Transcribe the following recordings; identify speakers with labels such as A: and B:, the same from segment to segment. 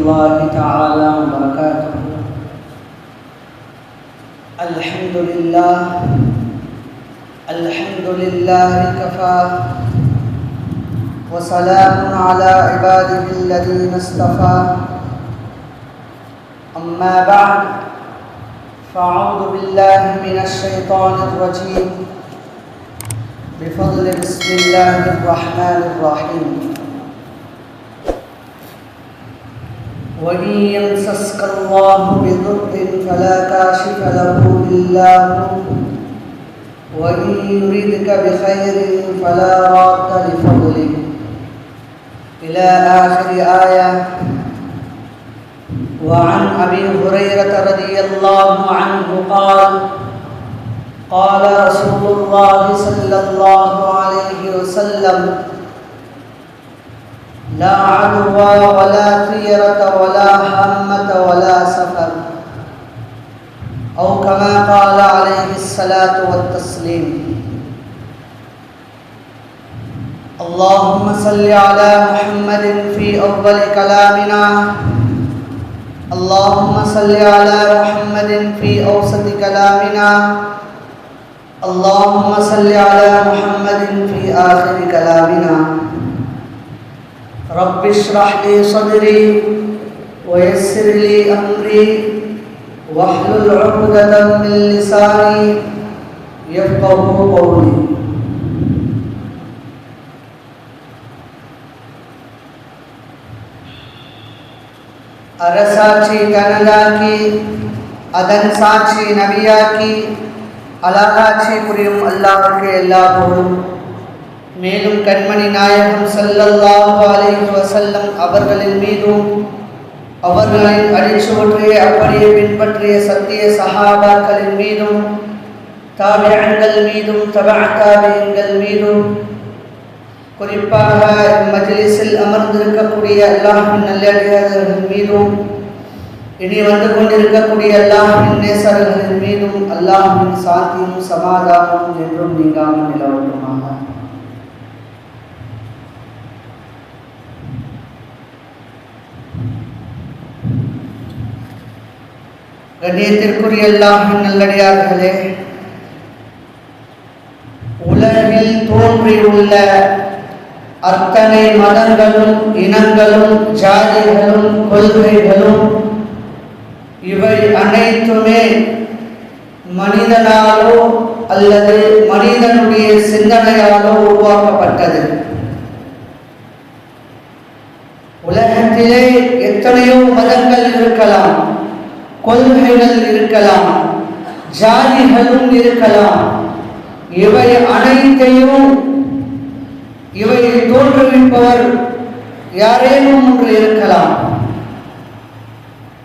A: الله تعالى وبركاته. الحمد لله كفى وسلام على عباده الذين اصطفى. أما بعد فأعوذ بالله من الشيطان الرجيم بفضل بسم الله الرحمن الرحيم. وإن يمسسك الله بضر فلا كاشف له إلا هو وإن يردك بخير فلا راد لفضله إلى آخر آية. وعن أبي هريرة رضي الله عنه قال رسول الله صلى الله عليه وسلم: لا عدوى ولا طيرة ولا حمة ولا سفر، أو كما قال عليه الصلاة والتسليم. اللهم صل على محمد في أول كلامنا، اللهم صل على محمد في أوسط كلامنا، اللهم صل على محمد في آخر كلامنا. رب اشرح لي صدري ويسر لي أمري واحلل عقدة من لساني يفقهوا قولي. அரசாட்சி தனதாக்கி அதன் சாட்சி நபியாக்கி அழகாட்சி புரியும் அல்லாஹ்வுக்கு எல்லா புகழும். மேலும் கண்மணி நாயகம் ஸல்லல்லாஹு அலைஹி வஸல்லம் அவர்களின் மீதும் அவர்களின் அடிச்சுவற்றை அப்படியே பின்பற்றிய சத்திய சஹாபாக்களின் மீதும் தாபிஈன்கள் மீதும் தபஅத்தாபிஈன்கள் மீதும் குறிப்பாக மஜ்லிஸில் அமர்ந்திருக்கக்கூடிய அல்லாஹ்வின் நல்லடியார்கள் மீதும் இனி வந்து கொண்டிருக்கக்கூடிய அல்லாஹ்வின் நேசர்களின் மீதும் அல்லாஹ்வின் சாந்தியும் சமாதானமும் என்றும் நீங்காமல் நிலவட்டுமாக. கண்ணியத்திற்குரிய அல்லாஹ்வின் நல்லடியார்களே, உலகில் தோன்றியுள்ள அத்தனை மதங்களும் இனங்களும் ஜாதிகளும் கொள்கைகளும் இவை அனைத்துமே மனிதனாலோ அல்லது மனிதனுடைய சிந்தனையாலோ உருவாக்கப்பட்டது. உலகத்திலே எத்தனையோ மதங்கள் இருக்கலாம், கொள்கைகள் இருக்கலாம், ஜாதிகளும் இருக்கலாம். இவை அனைத்தையும் இவை தோற்றுவிப்பவர் யாரேனும் ஒன்று இருக்கலாம்.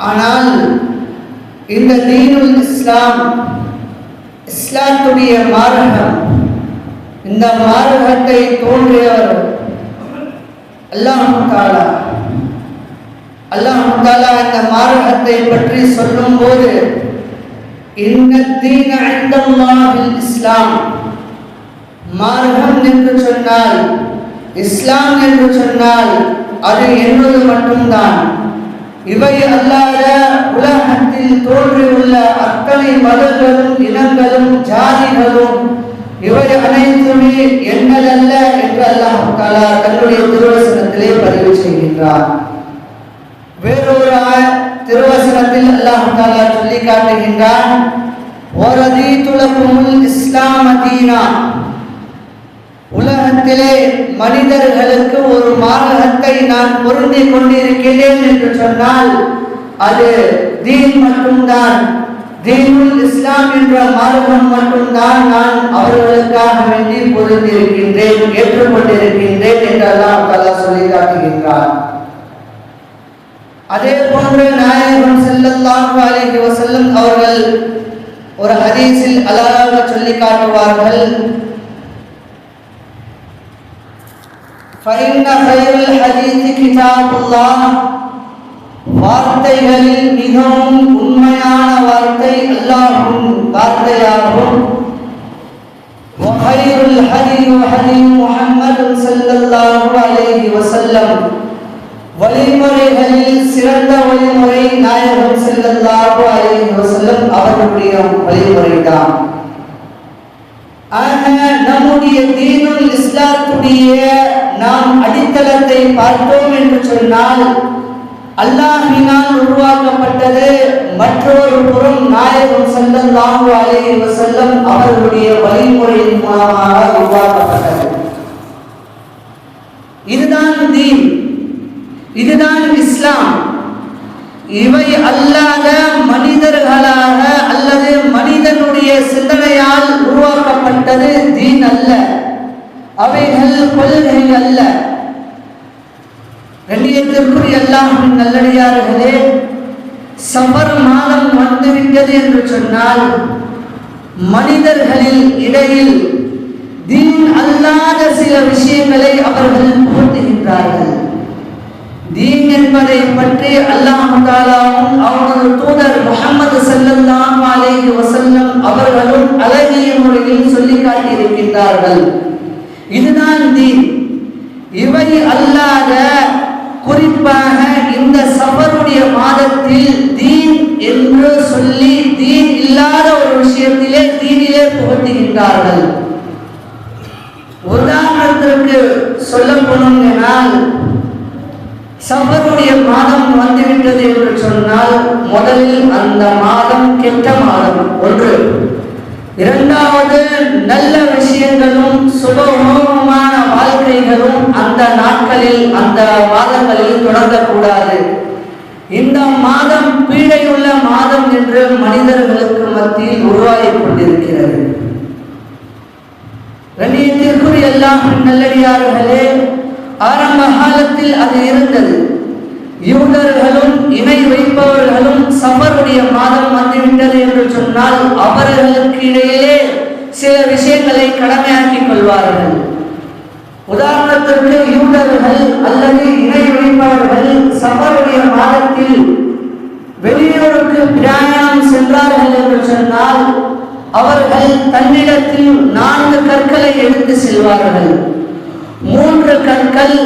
A: ஆனால் இந்த தீனுல் இஸ்லாம், இஸ்லாத்துடைய மார்க்கம், இந்த மார்க்கத்தை தோன்றியவர் அல்லாஹ் தஆலா. அல்லாஹ் தஆலா இந்த மார்க்கத்தை பற்றி சொல்லும்போது இன்ன தீன இன்தல்லாஹில் இஸ்லாம், மார்க்கம் என்று சொன்னால், இஸ்லாம் என்று சொன்னால் அது என்பது மட்டும்தான். இவை அல்லாத உலகத்தில் தோன்றியுள்ள அத்தனை மதங்களும் இனங்களும் ஜாதிகளும் இவை அனைத்துமே என்னதல்ல என்று அல்லாஹ் தஆலா தன்னுடைய திருவசனத்திலே பதிவு செய்கின்றார். வேறொரு திருவசனத்தில் அல்லாஹ் தஆலா சொல்லி காட்டுகின்றான்: வரதீது லகுமுல் இஸ்லாம தீனா. உலகத்திலே மனிதர்களுக்கு ஒரு மார்க்கத்தை நான் பொருந்தி கொண்டிருக்கிறேன் என்று சொன்னால் அது தீன் மட்டும்தான். தீனுல் இஸ்லாம் என்ற மார்க்கம் மட்டும்தான் நான் அவர்களுக்காக வேண்டி பொருந்திருக்கின்றேன், ஏற்றுக்கொண்டிருக்கின்றேன் என்று அல்லாஹ் தஆலா சொல்லி காட்டுகின்றார். அதே போன்று நாயகம் ஸல்லல்லாஹு அலைஹி வஸல்லம் அவர்கள் ஒரு ஹதீஸில் அழகாக சொல்லி காட்டுவார்கள்: فإن خير الحديث كتاب الله. வார்த்தைகளில் மிகவும் உண்மையான வார்த்தை அல்லாஹ்வின் வார்த்தையாகும். وخير الهدي هدي محمد صلى الله عليه وسلم. வழிமுறைகளில் சிறந்த வழிமுறை நாயகம் ஸல்லல்லாஹு அலைஹி வஸல்லம் அவர்களுடைய வழிமுறைதான். நம்முடைய தீனுல் இஸ்லாத்துடைய நாம் அடித்தளத்தை பார்த்தோம் என்று சொன்னால், அல்லாஹ்வினால் உருவாக்கப்பட்டது. மற்றொரு புறம் நாயகம் ஸல்லல்லாஹு அலைஹி வஸல்லம் அவர்களுடைய வழிமுறையின் மூலமாக உருவாக்கப்பட்டது. இதுதான் தீன், இதுதான் இஸ்லாம். இவை அல்லாத மனிதர்களாக அல்லது மனிதனுடைய சிந்தனையால் உருவாக்கப்பட்டது தீன் அல்ல, அவைகள் கொள்கை அல்ல. கண்ணியத்திற்குரிய அல்லாஹ்வின் நல்லடியார்களே, சஃபர் மாதம் வந்துவிட்டது என்று சொன்னால் மனிதர்களில் இடையில் தீன் அல்லாத சில விஷயங்களை அவர்கள் புகுத்துகின்றார்கள். தீன் என்பதை பற்றி அல்லாஹ் தஆலாவும் அவனது தூதர் முஹம்மது ஸல்லல்லாஹு அலைஹி வஸல்லம் அவர்களும் அழகிய முறையில் சொல்லி காட்டியிருக்கின்றார்கள். இதுதான் தீன். இவை அல்லாத, குறிப்பாக இந்த சஃபருடைய மாதத்தில் தீன் என்று சொல்லி தீன் இல்லாத ஒரு விஷயத்திலே தீனிலே புகுத்துகின்றார்கள். உதாரணத்திற்கு சொல்ல போனால், சஃபருடைய மாதம் வந்துவிட்டது என்று சொன்னால் முதலில் அந்த மாதம் கெட்ட மாதம் ஒன்று. இரண்டாவது, நல்ல விஷயங்களும் சுபமான வாழ்க்கைகளும் அந்த நாட்களில் அந்த மாதங்களில் தொடங்கக்கூடாது. இந்த மாதம் பீடையுள்ள மாதம் என்று மனிதர்களுக்கு மத்தியில் உருவாகிக் கொண்டிருக்கிறது. கண்ணியத்திற்குரிய அல்லாஹ்வின் நல்லடியார்களே, ஆரம்ப காலத்தில் அது இருந்தது. யூதர்களும் இணை வைப்பவர்களும் சஃபருடைய மாதம் வந்துவிட்டது என்று சொன்னால் அவர்களுக்கு இடையே சில விஷயங்களை கடமையாக்கிக் கொள்வார்கள். உதாரணத்திற்கு, யூதர்கள் அல்லது இணை வைப்பவர்கள் சஃபருடைய மாதத்தில் வெளியூருக்கு பிரயாணம் சென்றார்கள் என்று சொன்னால் அவர்கள் தன்னிடத்தில் 4 கற்களை எடுத்து செல்வார்கள். 3 கற்கள்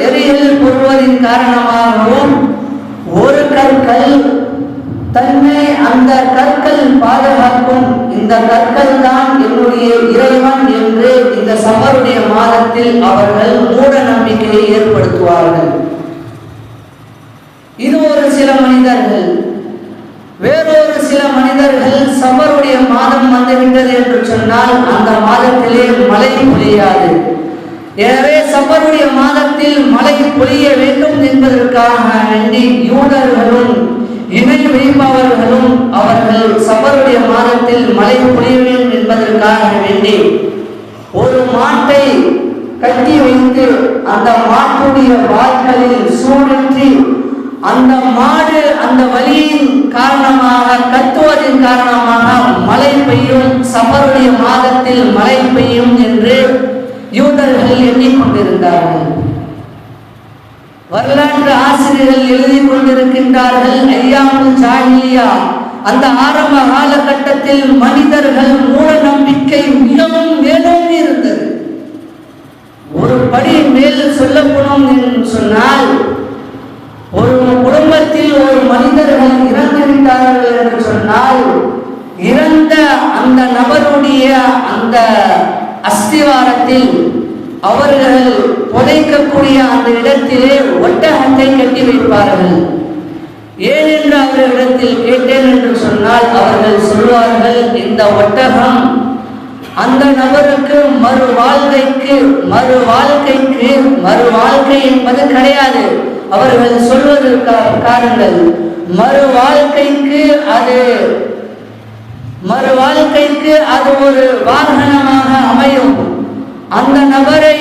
A: எரியில் பொறுவதின் காரணமாகவும், ஒரு கற்கள் தன்னை அந்த கற்கள் பாதுகாக்கும், இந்த கற்கள் தான் என்னுடைய இறைவன் என்று இந்த சஃபருடைய மாதத்தில் அவர்கள் மூட நம்பிக்கையை ஏற்படுத்துவார்கள். இது ஒரு சில மனிதர்கள். வேறொரு சில மனிதர்கள் சஃபருடைய மாதம் வந்துவிட்டது என்று சொன்னால் அந்த மாதத்திலே மழை பொழியாது. எனவே சஃபருடைய மாதத்தில் மழை பொழிய வேண்டும் என்பதற்காக வேண்டி யூதர்களும் இணை வைப்பவர்களும் அவர்கள் சஃபருடைய மாதத்தில் மழை பொழிய வேண்டும் என்பதற்காக வேண்டி ஒரு மாட்டை கட்டி வைத்து அந்த மாட்டுடைய வாய்களில் சூழற்றி அந்த மாடு அந்த வலியின் காரணமாக கத்துவதின் காரணமாக மழை பெய்யும், சஃபருடைய மாதத்தில் மழை பெய்யும் என்று யூதர்கள் எண்ணிக்கொண்டிருந்தார்கள். வரலாற்று ஆசிரியர்கள் எழுதி கொண்டிருக்கின்றார்கள், ஐயாமுல் ஜாஹிலியா, அந்த ஆரம்ப காலகட்டத்தில் மனிதர்கள் மூட நம்பிக்கை மிகவும் மேலோங்கி இருந்தது. ஒரு படி மேல் சொல்ல போனோம் என்று சொன்னால், ஒரு குடும்பத்தில் ஒரு மனிதர்கள் இறந்துவிட்டார்கள் என்று சொன்னால் இறந்த அந்த நபருடைய அந்த அஸ்திவாரத்தில் அவர்கள் புதைக்கக்கூடிய அந்த இடத்திலே ஒட்டகத்தை கட்டி வைப்பார்கள். ஏனென்று அவர்களிடத்தில் கேட்டேன் என்று சொன்னால் அவர்கள் சொல்வார்கள், இந்த ஒட்டகம் அந்த நபருக்கு மறு வாழ்க்கை என்பது கிடையாது. அவர்கள் சொல்வதற்காக காரணங்கள், மறு வாழ்க்கைக்கு அது ஒரு வாகனமாக அமையும். அந்த நபரை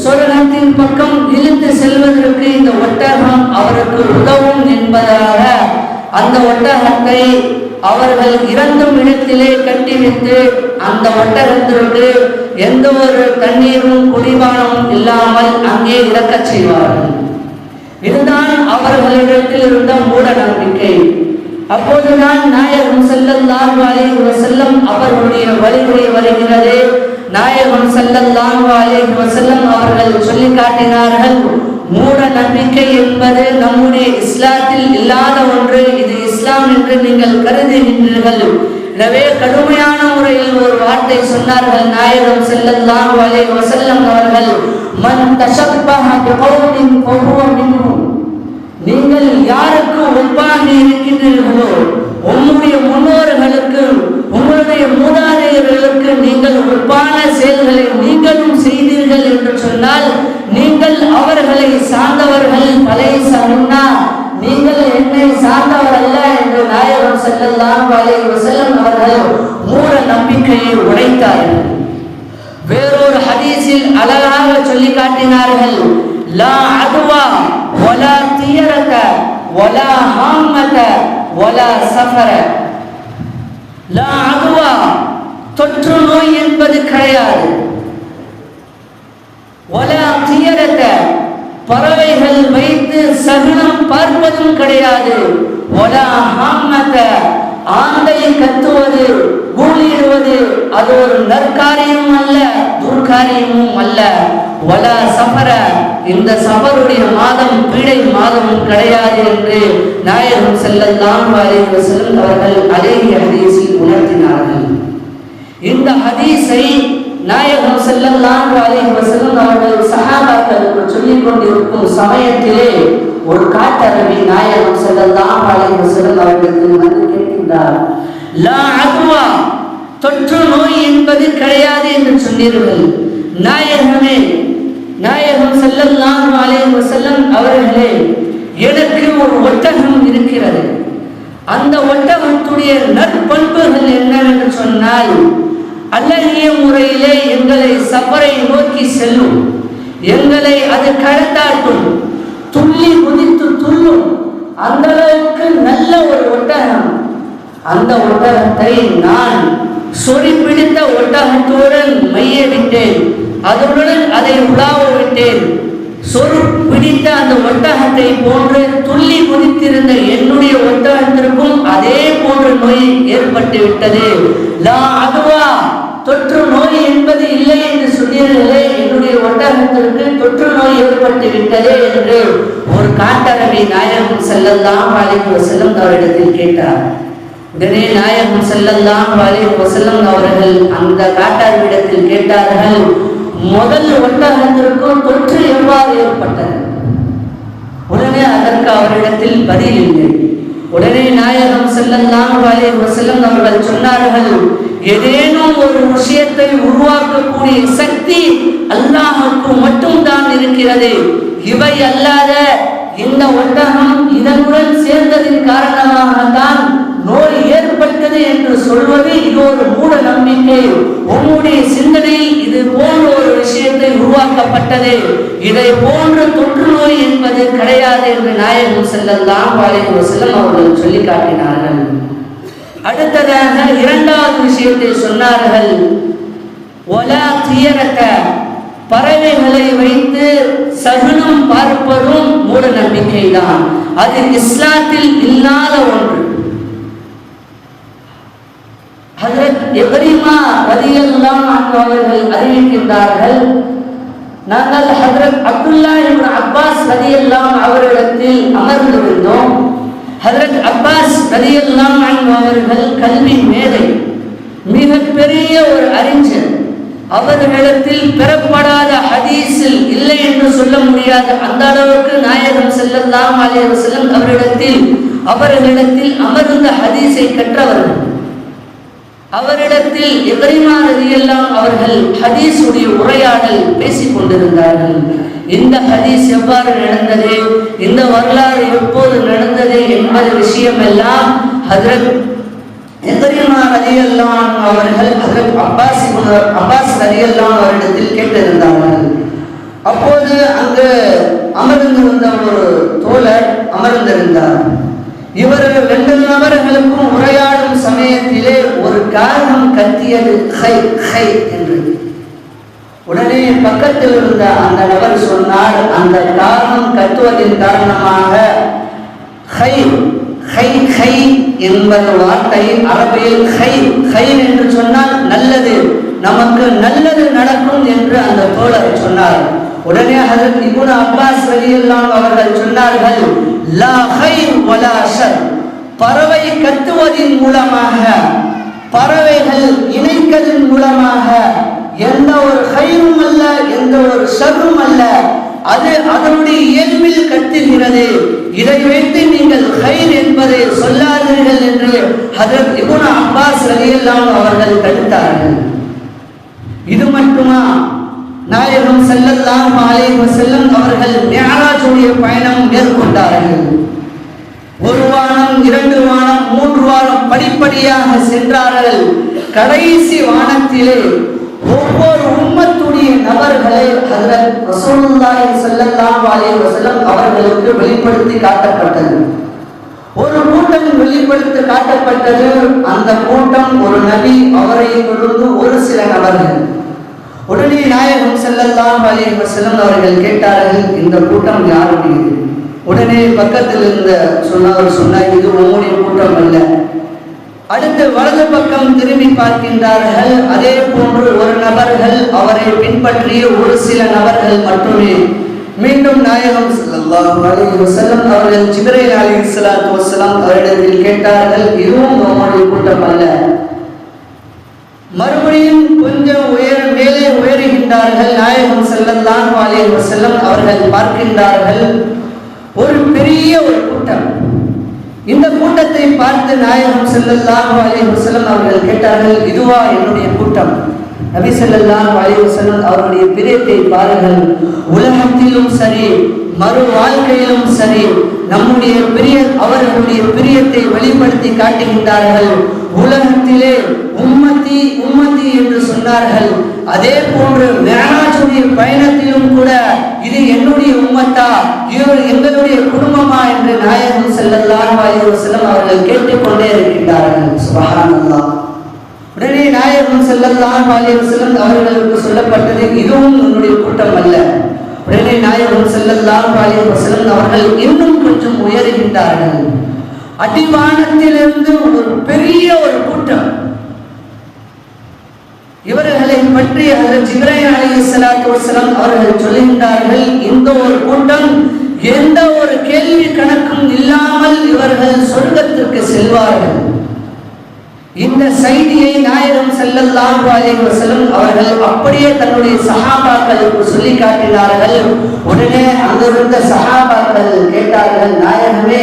A: சொர்க்கத்தின் பக்கம் இழுத்து செல்வதற்கு இந்த ஒட்டகம் அவருக்கு உதவும் என்பதாக அந்த ஒட்டகத்தை அவர்கள் இறந்தும் இடத்திலே கட்டி வைத்து அந்த ஒட்டகத்திற்கு எந்த ஒரு தண்ணீரும் குடிபானமும் இல்லாமல் அங்கே இறக்கச் செய்வார்கள். இதுதான் அவர்களிடத்தில் இருந்த மூட நம்பிக்கை. அப்போதுதான் நாயகம் ஸல்லல்லாஹு அலைஹி வஸல்லம் அவர்களுடைய வழிமுறை வருகிறது. நாயகம் ஸல்லல்லாஹு அலைஹி வஸல்லம் அவர்கள் சொல்லி காட்டினார்கள், மூட நம்பிக்கை என்பது நம்முடைய இஸ்லாத்தில் இல்லாத ஒன்று, இது இஸ்லாம் என்று நீங்கள் கருதுகின்றீர்கள். எனவே கடுமையான முறையில் ஒரு வார்த்தை சொன்னார்கள் நாயகம் ஸல்லல்லாஹு அலைஹி வஸல்லம் அவர்கள், மன் தஷப்பஹ பிகௌமின் ஃபஹுவ மின்ஹும். நீங்கள் யாருக்கு ஒப்பாக இருக்கின்றீர்களோ, உங்களுடைய முன்னோர்களுக்கு, உங்களுடைய மூதாதையர்களுக்கு நீங்கள் ஒப்பான செயல்களை நீங்களும் செய்தீர்கள் என்று சொன்னால் நீங்கள் அவர்களை சார்ந்தவர்கள். பழைய சொன்னா நீங்கள் என்னை சார்ந்தவர் அல்ல என்று நாயகம் ஸல்லல்லாஹு அலைஹி வஸல்லம் அவர்கள் மூட நம்பிக்கையை உடைத்தார்கள். வேறொரு ஹதீஸில் அழகாக சொல்லி காட்டினார்கள், லா அத்வா வலா தியரத வலா ஹாமத வலா சஃபர. லா அத்வா தொற்று நோய் என்பது கிடையாது, வலா தியரத பறவைகள் வைத்து சகுனம் பார்ப்பதும் கிடையாது, வலா ஹாமத ஆந்தை கத்துவது கூலிடுவது அது ஒரு நற்காரியமும் அல்ல துர்காரியமும் அல்ல, வலா சஃபர இந்த சஃபருடைய மாதம் பீடை மாதமும் கிடையாது என்று நாயகம் ஸல்லல்லாஹு அலைஹி வஸல்லம் அவர்கள் அழகிய ஹதீஸில் உணர்த்தினார்கள். இந்த ஹதீஸை நாயகம் ஸல்லல்லாஹு அலைஹி வஸல்லம் அவர்கள் சஹாபாக்களுக்கு சொல்லிக் கொண்டிருக்கும் சமயத்திலே ஒரு காட்டரபி நாயகம் ஸல்லல்லாஹு அலைஹி வஸல்லம் அவர்களுக்கு வந்து கேட்கின்றார், லா அத்வா தொற்று நோய் என்பது கிடையாது என்று சொன்னீர்கள். நாயகமே, நாயகம் ஸல்லல்லாஹு அலைஹி வஸல்லம் அவர்களே, எனக்கு ஒரு ஒட்டகம் இருக்கிறது. அந்த ஒட்டகத்துடைய நற்பண்புகள் என்னவென்று சொன்னால், அழகிய முறையிலே எங்களை சஃபரை நோக்கி செல்லும், எங்களை அது கடத்தாட்டும், துள்ளி குதித்து துள்ளும், அந்த அளவுக்கு நல்ல ஒரு ஒட்டகம். அந்த ஒட்டகத்தை நான் சொறி பிடித்த ஒட்டகத்துடன் மைய விட்டேன், அதனுடன் அதை உலாவ விட்டேன். சொறு பிடித்த அந்த ஒட்டகத்தை போன்று துள்ளி குதித்திருந்த என்னுடைய ஒட்டகத்திற்கும் அதே போன்ற நோய் ஏற்பட்டு விட்டது. லா அத்வா தொற்று நோய் என்பது இல்லை என்று சொன்னீர்களே, என்னுடைய ஒட்டகத்திற்கு தொற்று நோய் ஏற்பட்டு விட்டதே என்று ஒரு காட்டரபி நாயகம் ஸல்லல்லாஹு அலைஹி வஸல்லம் அவரிடத்தில் கேட்டார். உடனே நாயகம் ஸல்லல்லாஹு அலைஹி வஸல்லம் அவர்கள் அந்த காட்டரபியிடத்தில் கேட்டார்கள், முதல் ஒட்டகத்திற்கு தொற்று எவ்வாறு ஏற்பட்டது? உடனே அதற்கு அவரிடத்தில் பதில் இல்லை. உடனே நாயகம் ஸல்லல்லாஹு அலைஹி வஸல்லம் அவர்கள் சொன்னார்கள், ஏதேனும் ஒரு விஷயத்தை உருவாக்கக்கூடிய சக்தி அல்லாஹ்வுக்கு மட்டும்தான் இருக்கிறது. இவை அல்லாத இந்த ஒட்டகம் இதனுடன் சேர்ந்ததின் காரணமாகத்தான் நோய் ஏற்பட்டது என்று சொல்வது இது ஒரு மூட நம்பிக்கை. உங்களுடைய சிந்தனையில் இது போன்ற ஒரு விஷயத்தை உருவாக்கப்பட்டது, இதை போன்ற தொற்று நோய் என்பது கிடையாது என்று நாயகம் ஸல்லல்லாஹு அலைஹி வஸல்லம் அவர்கள் சொல்லி காட்டினார்கள். அடுத்ததாக இரண்டாவது விஷயத்தை சொன்னார்கள், வலா தியரத பறவைகளை வைத்து சகுனம் பார்ப்பதும் மூட நம்பிக்கை தான், அது இஸ்லாத்தில் இல்லாத ஒன்று. ஹஜ்ரத் இப்ராஹிமா ரலியல்லாஹு அன்ஹு அவர்கள் அறிவிக்கின்றார்கள், நாங்கள் ஹஜ்ரத் அப்துல்லாஹ் இப்னு அப்பாஸ் ரலியல்லாஹு அவர்களிடத்தில் அமர்ந்திருந்தோம். ஹஜ்ரத் அப்பாஸ் ரலியல்லாஹு அன்ஹு அவர்கள் கல்வி மேதை, மிகப்பெரிய ஒரு அறிஞர். அவர்களிடத்தில் பெறப்படாத ஹதீஸில் இல்லை என்று சொல்ல முடியாது, அந்த அளவுக்கு நாயகம் ஸல்லல்லாஹு அலைஹி வஸல்லம் அவர்களிடத்தில் அமர்ந்த ஹதீஸை கற்றவர்கள். அவரிடத்தில் இப்ராஹிமா ரலியல்லாஹு அவர்கள் ஹதீஸுடைய உரையாடல் பேசிக் கொண்டிருந்தார்கள். இந்த ஹதீஸ் எவ்வாறு நடந்தது, இந்த வரலாறு எப்போது நடந்தது என்பது விஷயம் எல்லாம் ஹஜ்ரத் இப்ராஹிமா ரலியல்லாஹு அவர்கள் ஹஜ்ரத் அப்பாஸ் ரலியல்லாஹு அவரிடத்தில் கேட்டிருந்தார்கள். அப்போது அங்கு அமர்ந்திருந்த ஒரு தோழர் அமர்ந்திருந்தார். இவர்கள் ரெண்டு நபர்களுக்கும் உரையாடும் சமயத்திலே ஒரு காரணம் கத்தியது, ஹை ஹை என்று. உடனே பக்கத்தில் இருந்த அந்த நபர் சொன்னார், அந்த காரணம் கத்துவதின் காரணமாக ஹை ஹை என்பது வார்த்தை அரபியில் ஹைர் என்று சொன்னால் நல்லது, நமக்கு நல்லது நடக்கும் என்று அந்த தோழர் சொன்னார். உடனே ஹஜ்ரத் இப்னு அப்பாஸ் ரலியல்லாஹு அவர்கள் சொன்னார்கள், லா ஹைர் வலா ஷர். பறவை கத்துவதின் மூலமாக, பறவைகள் இணைக்கதின் மூலமாக எந்த ஒரு ஹைரும் அல்ல, எந்த ஒரு ஷர்ரும் அல்ல. அது அதனுடைய இயல்பில் கத்துகிறது. இதை வைத்து நீங்கள் ஹைர் என்பதை சொல்லாதீர்கள் என்று ஹஜ்ரத் இப்னு அப்பாஸ் ரலியல்லாஹு அவர்கள் தடுத்தார்கள். இது மட்டுமா, நாயகம் ஸல்லல்லாஹு அலைஹி வஸல்லம் அவர்கள் மிஅராஜுடைய பயணம் மேற்கொண்டார்கள். ஒரு வானம், 2 வானம், 3 வானம் படிப்படியாக சென்றார்கள். கடைசி வானத்திலே ஒவ்வொரு உம்மத்துடைய நபர்களை ஹஜ்ரத் ரசூலுல்லாஹி ஸல்லல்லாஹு அலைஹி வஸல்லம் அவர்களுக்கு வெளிப்படுத்தி காட்டப்பட்டது. ஒரு கூட்டம் வெளிப்படுத்தி காட்டப்பட்டது. அந்த கூட்டம் ஒரு நபி, அவரை தொடர்ந்து ஒரு சில நபர்கள். உடனே நாயகம் ஸல்லல்லாஹு அலைஹி வஸல்லம் அவர்கள் கேட்டார்கள், இந்த கூட்டம் யாருடையது? உடனே பக்கத்தில் இருந்த சொன்னார், இது உம்முடைய கூட்டம் அல்ல. அடுத்து வலது பக்கம் திரும்பி பார்க்கின்றார்கள். அதே போன்று ஒரு நபர்கள், அவரை பின்பற்றிய ஒரு சில நபர்கள் மட்டுமே. மீண்டும் நாயகம் ஸல்லல்லாஹு அலைஹி வஸல்லம் அவர்கள் ஜிப்ரீல் அலைஹிஸ்ஸலாத்து வஸ்ஸலாம் அவரிடத்தில் கேட்டார்கள், இதுவும் உம்முடைய கூட்டம் அல்ல. மறுபடியும் கொஞ்சம் மேலே உயர்கின்றார்கள். நாயகம் ஸல்லல்லாஹு அலைஹி வஸல்லம் அவர்கள் பார்க்கின்றார்கள், ஒரு பெரிய ஒரு கூட்டம். இந்த கூட்டத்தை பார்த்து நாயகம் ஸல்லல்லாஹு அலைஹி வஸல்லம் அவர்கள் கேட்டார்கள், இதுவா என்னுடைய கூட்டம்? நபி ஸல்லல்லாஹு அலைஹி வஸல்லம் அவருடைய பிரியத்தை பாருங்கள். உலகத்திலும் சரி, மறு வாழ்க்கையிலும் சரி, நம்முடைய அவர்களுடைய பிரியத்தை வெளிப்படுத்தி காட்டுகின்றார்கள். உலகத்திலே உம்மத்தி உம்மத்தி என்று சொன்னார்கள். அதே போன்று மிஅராஜுடைய பயணத்திலும் கூட இது என்னுடைய உம்மத்தா, இது எங்களுடைய குடும்பமா என்று நாயகம் ஸல்லல்லாஹு அலைஹி வஸல்லம் அவர்கள் கேட்டுக்கொண்டே இருக்கின்றார்கள். சுப்ஹானல்லாஹ். உடனே நாயகம் ஸல்லல்லாஹு அலைஹி வஸல்லம் அவர்களுக்கு சொல்லப்பட்டது, இதுவும் என்னுடைய கூட்டம் அல்ல. உடனே நாயகம் ஸல்லல்லாஹு அலைஹி வஸல்லம் அவர்கள் இன்னும் கொஞ்சம் உயர்கின்றார்கள். அடிவானத்திலிருந்து ஒரு பெரிய ஒரு கூட்டம். இவர்களை பற்றி ஹஜ்ரத் ஜிப்ரீல் அலைஹிஸ்ஸலாத்து வஸ்ஸலாம் அவர்கள் சொல்கின்றார்கள், இந்த ஒரு கூட்டம் எந்த ஒரு கேள்வி கணக்கும் இல்லாமல் இவர்கள் சொர்க்கத்திற்கு செல்வார்கள். இந்த செய்தியை நாயகம் ஸல்லல்லாஹு அலைஹி வஸல்லம் அவர்கள் அப்படியே தன்னுடைய சஹாபாக்களுக்கு சொல்லி காட்டினார்கள். உடனே அங்கிருந்த சஹாபாக்கள் கேட்டார்கள், நாயகமே,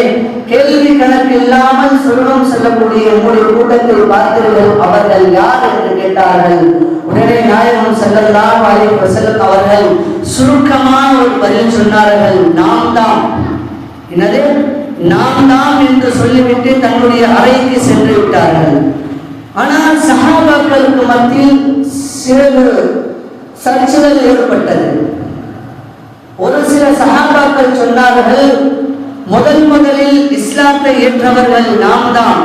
A: கேள்வி கணக்கு இல்லாமல் சொர்க்கம் செல்லக்கூடிய உங்களுடைய கூட்டத்தை பார்த்தீர்கள், அவர்கள் யார் என்று கேட்டார்கள். உடனே நாயகம் ஸல்லல்லாஹு அலைஹி வஸல்லம் அவர்கள் சுருக்கமான ஒரு பதில் சொன்னார்கள், நாம் தான். என்னது? நாம் தான் என்று சொல்லிவிட்டு தன்னுடைய அறைக்கு சென்று விட்டார்கள். ஆனால் சஹாபாக்களுக்கு மத்தியில் சிறு சர்ச்சைகள் ஏற்பட்டது. ஒரு சில சஹாபாக்கள் சொன்னார்கள், முதலில் இஸ்லாத்தை ஏற்றவர்கள் நாம் தான்.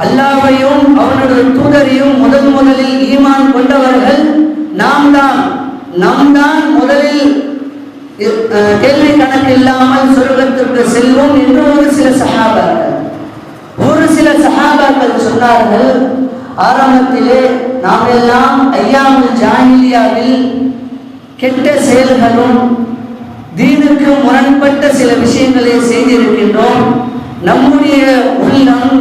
A: அல்லாஹ்வையும் அவனுடைய தூதரையும் முதலில் ஈமான் கொண்டவர்கள் நாம் தான். முதலில் கேள்வி கணக்கு இல்லாமல் சொர்க்கத்திற்கு செல்வோம் என்று ஒரு சில சஹாபாக்கள் சொன்னார்கள், ஆரம்பத்திலே நாம் எல்லாம் ஐயாமுல் ஜாஹிலியாவில் கெட்ட செயல்களும் தீனுக்கு முரண்பட்ட சில விஷயங்களை செய்திருக்கின்றோம். நம்முடைய உள்ளம்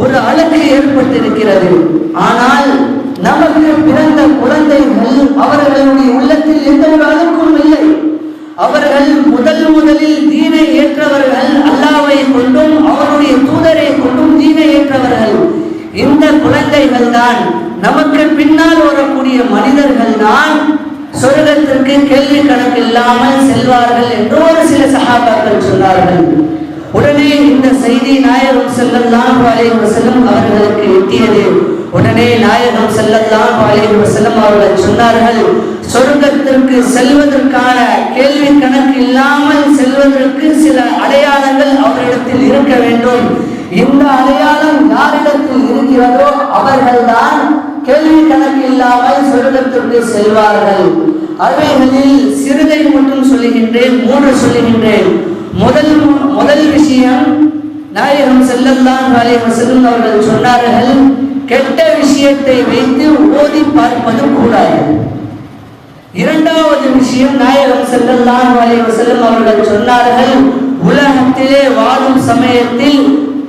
A: ஒரு அழகு ஏற்பட்டிருக்கிறது. ஆனால் நமக்கு பிறந்த குழந்தைகள், அவர்களுடைய உள்ளத்தில் எந்த ஒரு அழுக்கும் இல்லை. அவர்கள் முதலில் தீனை ஏற்றவர்கள், அல்லாஹ்வை கொண்டும் அவருடைய தூதரை கொண்டும் தீனை ஏற்றவர்கள். இந்த குழந்தைகள் தான் நமக்கு பின்னால் வரக்கூடிய மனிதர்கள் தான் சொர்க்கத்திற்கு கேள்வி கணக்கு இல்லாமல் செல்வார்கள் என்று ஒரு சில சஹாபாக்கள் சொன்னார்கள். உடனே இந்த செய்தி நாயகம் ஸல்லல்லாஹு அலைஹி வஸல்லம் அவர்களுக்கு எட்டியது. உடனே நாயகம் ஸல்லல்லாஹு அலைஹி வஸல்லம் அவர்கள் சொன்னார்கள், சொர்க்கத்திற்கு செல்வதற்கான கேள்வி கணக்கு இல்லாமல் செல்வதற்கு சில அடையாளங்கள் அவரிடத்தில் இருக்க வேண்டும். இந்த அடையாளம் யாரிடத்தில் இருக்கிறதோ அவர்கள்தான் கேள்வி கணக்கு இல்லாமல் சொர்க்கத்திற்கு செல்வார்கள். அவைகளில் சிறிதை மட்டும் சொல்லுகின்றேன், 3 சொல்லுகின்றேன். முதல் விஷயம், நாயகம் ஸல்லல்லாஹு அலைஹி வஸல்லம் அவர்கள் சொன்னார்கள், கெட்ட விஷயத்தை வைத்து ஓதி பார்ப்பது கூடாது. இரண்டாவது விஷயம், நாயகம் ஸல்லல்லாஹு அலைஹி வஸல்லம் அவர்கள் சொன்னார்கள், உலகத்திலே வாழும் சமயத்தில்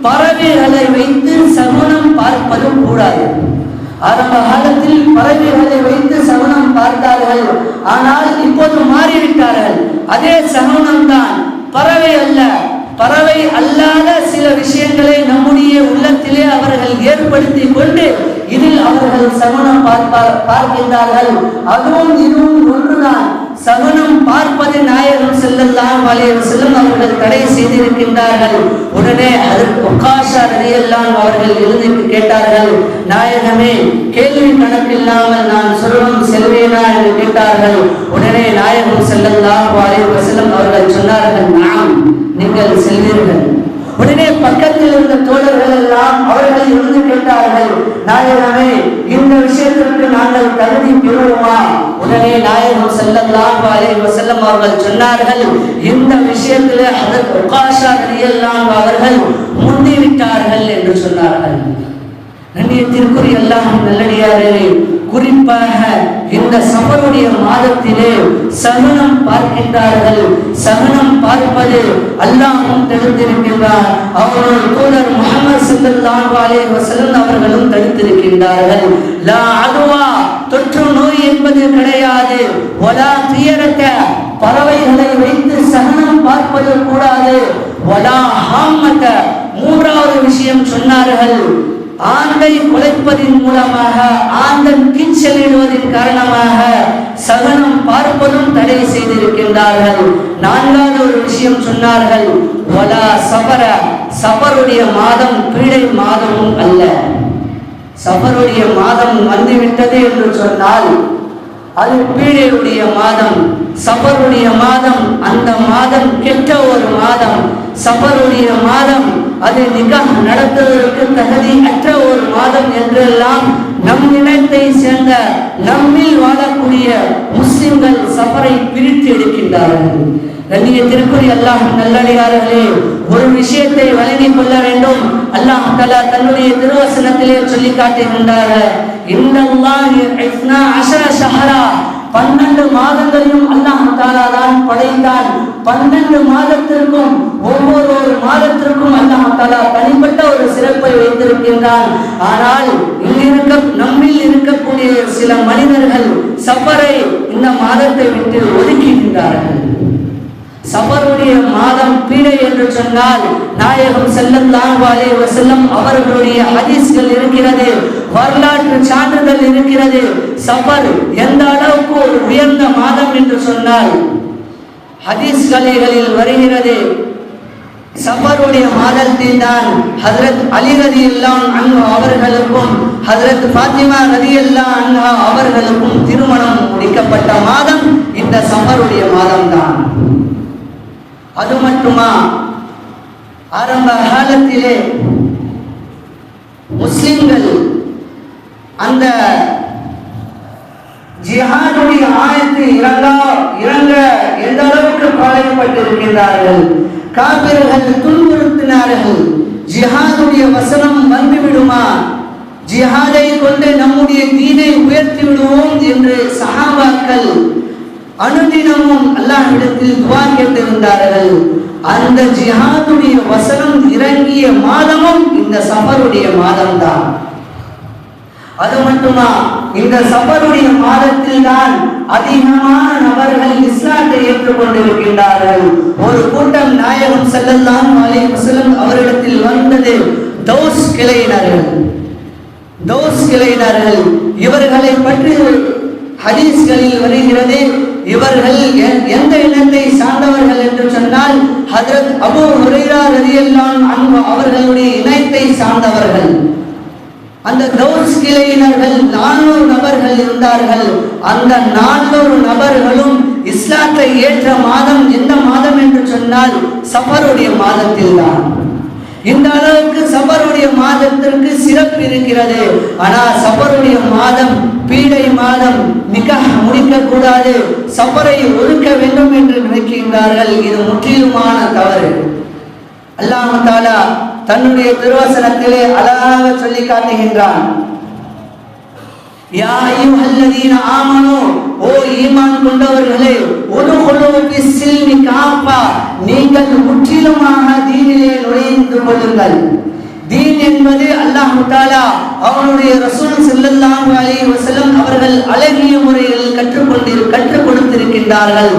A: பறவைகளை வைத்து சகுனம் பார்ப்பது கூடாது. ஆரம்ப காலத்தில் பறவைகளை வைத்து சகுனம் பார்த்தார்கள், ஆனால் இப்போது மாறிவிட்டார்கள். அதே சகுனம் தான், பறவை அல்ல. பறவை அல்லாத சில விஷயங்களை நம்முடைய உள்ளத்திலே அவர்கள் ஏற்படுத்தி கொண்டு இதில் அவர்கள் சகுனம் பார்க்கின்றார்கள். அதுவும் இதுவும் ஒன்றுதான். சகுனம் பார்ப்பது நாயகம் ஸல்லல்லாஹு அலைஹி வஸல்லம் அவர்கள் தடை செய்திருக்கின்றார்கள். உடனே ஹஜ்ரத் உக்காஷா ரலியல்லாஹு அவர்கள் எழுந்து கேட்டார்கள், நாயகமே, கேள்வி கணக்கில்லாமல் நான் சொல்லும் செல்வேனா என்று கேட்டார்கள். உடனே நாயகம் ஸல்லல்லாஹு அலைஹி வஸல்லம் அவர்கள் சொன்னார்கள், நாம், நீங்கள் செல்வீர்கள். உடனே பக்கத்தில் இருந்த தோழர்கள் எல்லாம் அவர்கள் இருந்து கேட்டார்கள், நாயகமே, இந்த விஷயத்திற்கு நாங்கள் தகுதி பெறுவோமா? உடனே நாயகம் ஸல்லல்லாஹு அலைஹி வஸல்லம் அவர்கள் சொன்னார்கள், இந்த விஷயத்தில் ஹஜ்ரத் உக்காஷா ரலியல்லாஹு அவர்கள் முந்திவிட்டார்கள் என்று சொன்னார்கள். கண்ணியத்திற்குரிய அல்லாஹ்வின் நல்லடியார்களே, குறிப்பாக இந்த சஃபருடைய மாதத்திலே சகுனம் பார்க்கின்றார்கள். சகுனம் பார்ப்பது அல்லாஹ்வும் தடுத்திருக்கின்றார், அவருடைய தூதர் முஹம்மது ஸல்லல்லாஹு அலைஹி வஸல்லம் அவர்களும் தடுத்திருக்கின்றார்கள். லா அதுவா, தொற்று நோய் என்பது கிடையாது. வலா தியரக, பறவைகளை வைத்து சகுனம் பார்ப்பது கூடாது. வலா ஹாமக, மூன்றாவது விஷயம் சொன்னார்கள், ஆந்தை குலைப்பதின் மூலமாக, ஆந்தன் கீச்சலிடுவதன் காரணமாக சகுனம் பார்ப்பதும் தடை செய்திருக்கின்றார்கள். நான்காவது ஒரு விஷயம் சொன்னார்கள், வலா சபர, சபருடைய மாதம் பீடை மாதமும் அல்ல. சபருடைய மாதம் வந்துவிட்டது என்று சொன்னால் அது பீடையுடைய மாதம். சபருடைய மாதம், அந்த மாதம் கெட்ட ஒரு மாதம். சபருடைய மாதம் அது நிகாஹ் நடத்துவதற்கு தகுதி அற்ற ஒரு மாதம் என்றெல்லாம் நம் இனத்தை சேர்ந்த நம்மில் வாழக்கூடிய முஸ்லிம்கள் சபரை பிரித்து எடுக்கின்றார்கள். கண்ணியத்திற்குரிய அல்லாஹ்வின் நல்லடியார்களே, ஒரு விஷயத்தை வழங்கிக் கொள்ள வேண்டும். அல்லாஹ் தஆலா தன்னுடைய திருவசனத்திலே சொல்லி காட்டுகின்றார்கள், இன்னல்லாஹி 12 ஷஹரா, 12 மாதங்களையும் அல்லாஹ் தஆலா தான் படைத்தான். 12 மாதத்திற்கும் ஒவ்வொரு மாதத்திற்கும் அல்லாஹ் தஆலா தனிப்பட்ட ஒரு சிறப்பை வைத்திருக்கின்றான். ஆனால் நம்மில் இருக்கக்கூடிய சில மனிதர்கள் சஃபரை இந்த மாதத்தை விட்டு ஒதுக்குகின்றார்கள். சஃபருடைய மாதம் பீடை என்று சொன்னால் நாயகம் ஸல்லல்லாஹு அலைஹி வஸல்லம் அவர்களுடைய ஹதீஸ்கள் இருக்கிறது, வரலாற்று சான்றுகள் இருக்கிறது. சஃபர் எந்த அளவுக்கு ஒரு உயர்ந்த மாதம் என்று சொன்னால் ஹதீஸ்களில் வருகிறது. சஃபருடைய மாதத்தில் தான் ஹஜ்ரத் அலி ரலியல்லாஹு அன்ஹு அவர்களுக்கும் ஹஜ்ரத் ஃபாத்திமா ரலியல்லாஹு அன்ஹா அவர்களுக்கும் திருமணம் முடிக்கப்பட்ட மாதம் இந்த சஃபருடைய மாதம் தான். அது மட்டுமா, ஆரம்ப காலத்திலே முஸ்லிம்கள் அந்த ஜிஹாதுடைய ஆயத்தில் இறங்க எந்த அளவுக்கு பாளையப்பட்டிருக்கின்றார்கள். காபிர்கள் துன்புறுத்தினார்கள், ஜிஹாதுடைய வசனம் வந்துவிடுமா, ஜிஹாதை கொண்டு நம்முடைய தீனை உயர்த்தி விடுவோம் என்று சஹாபாக்கள் அனுதினமும் அல்லாஹ்விடத்தில் துஆ கேட்டிருந்தார்கள். அந்த ஜிஹாதுடைய வசனம் இறங்கிய மாதமும் இந்த சஃபருடைய மாதம்தான். அது மட்டுமா, இந்த சஃபருடைய மாதத்தில் தான் அதிகமான நபர்கள் இஸ்லாத்தை ஏற்றுக்கொண்டிருக்கின்றார்கள். ஒரு கூட்டம் நாயகம் ஸல்லல்லாஹு அலைஹி வஸல்லம் அவரிடத்தில் வந்தது தௌஸ் கிளையினர்கள். இவர்களை பற்றி ஹதீஸ்களில் வருகிறது, இவர்கள் எந்த இனத்தை சார்ந்தவர்கள் என்று சொன்னால் ஹஜ்ரத் அபூ ஹுரைரா ரலியல்லாஹு அன்ஹு அவர்களுடைய இனத்தை சார்ந்தவர்கள். அந்த தௌஸ் கிளையினர்கள் 400 நபர்கள் இருந்தார்கள். அந்த 400 நபர்களும் இஸ்லாத்தை ஏற்ற மாதம் எந்த மாதம் என்று சொன்னால் சஃபருடைய மாதத்தில் தான். இந்த அளவுக்கு சஃபருடைய மாதத்திற்கு சிறப்பு இருக்கிறது. ஆனால் சஃபருடைய மாதம் பீடை மாதம், நிக்காஹ் முடிக்க கூடாது, சஃபரை ஒதுக்க வேண்டும் என்று நினைக்கின்றார்கள். இது முற்றிலுமான தவறு. அல்லாஹ் தஆலா தன்னுடைய திருவசனத்திலே அழகாக சொல்லி காட்டுகின்றான். யா அய்யுஹல்லதீன ஆமனூ, ஓ ஈமான் கொண்டவர்களே, உதுகுலூ ஃபிஸ்ஸில்மி காஃபா, நீங்கள் முற்றிலுமாக தீனிலே நுழைந்து கொள்ளுங்கள். தீன் என்பது அல்லாஹ் தஆலா அவருடைய ரசூல் ஸல்லல்லாஹு அலைஹி வஸல்லம் அவர்கள் அழகிய முறையில் கற்றுக் கொடுத்திருக்கின்றார்கள்.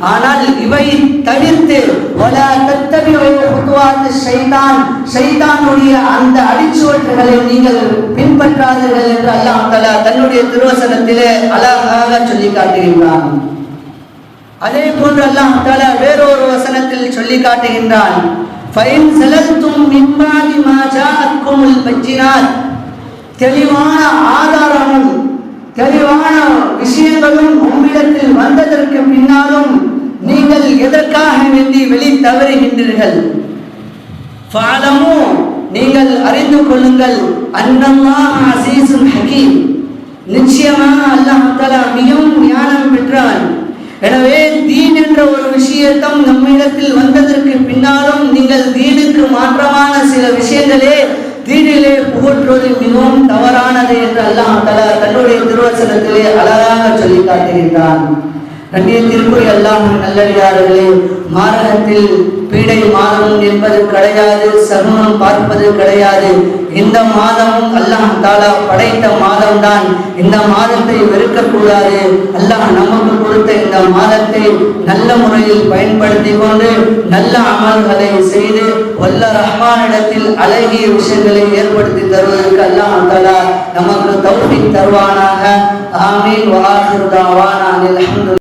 A: ஆனால் இவை தவிர்த்து வலா தத்தபிஉ குதுவாத்திஷ் ஷைத்தான், ஷைத்தானுடைய அந்த அடிச்சுவடுகளை நீங்கள் பின்பற்றாதீர்கள் என்று அல்லாஹ் தஆலா தன்னுடைய திருவசனத்திலே அழகாக சொல்லி காட்டுகின்றான். அதே போன்று அல்லாஹ் தஆலா வேறொரு வசனத்தில் சொல்லி காட்டுகின்றான். فَإِنْ زَلَلْتُمْ مِنْ بَعْدِ مَا جَاءَتْكُمُ الْبَيِّنَاتُ, தெளிவான ஆதாரமும் தெளிவான விஷயங்களும் உம்மிடத்தில் வந்ததற்கு பின்னாலும் நீங்கள் எதற்காக வேண்டி வெளி தவறுகின்றீர்கள்? فَعَلَمُوا, நீங்கள் அறிந்து கொள்ளுங்கள், அன்னல்லாஹ அஸீஸுன் ஹகீம், நிச்சயமாக அல்லாஹ் தஆலா மிகவும் ஞானம் பெற்றவன். எனவே தீன் என்ற ஒரு விஷயத்தம் நம்மிடத்தில் வந்ததற்கு பின்னாலும் நீங்கள் தீனுக்கு மாற்றமான சில விஷயங்களே தீனிலே புகற்றுவது மிகவும் தவறானது என்று அல்லாஹ் தஆலா தன்னுடைய திருவசனத்திலே அழகாக சொல்லி காட்டுகின்றான். கண்ணியத்திற்குரிய அல்லாஹ்வின் நல்லடியார்களே, மாரகத்தில் பீடை மாதம் என்பது கிடையாது, சகுனம் பார்ப்பது கிடையாது. இந்த மாதமும் அல்லாஹ் தஆலா படைத்த மாதம்தான். இந்த மாதத்தை வெறுக்கக்கூடாது. அல்லாஹ் நமக்கு கொடுத்த இந்த மாதத்தை நல்ல முறையில் பயன்படுத்தி கொண்டு நல்ல அமல்களை செய்து வல்ல ரஹ்மானிடத்தில் அழகிய விஷயங்களை ஏற்படுத்தி தருவதற்கு அல்லாஹ் தஆலா நமக்கு தௌஃபீக் தருவானாக. ஆமீன். வ ஆகிரு தஅவானா அல்ஹம்துலில்லாஹ்.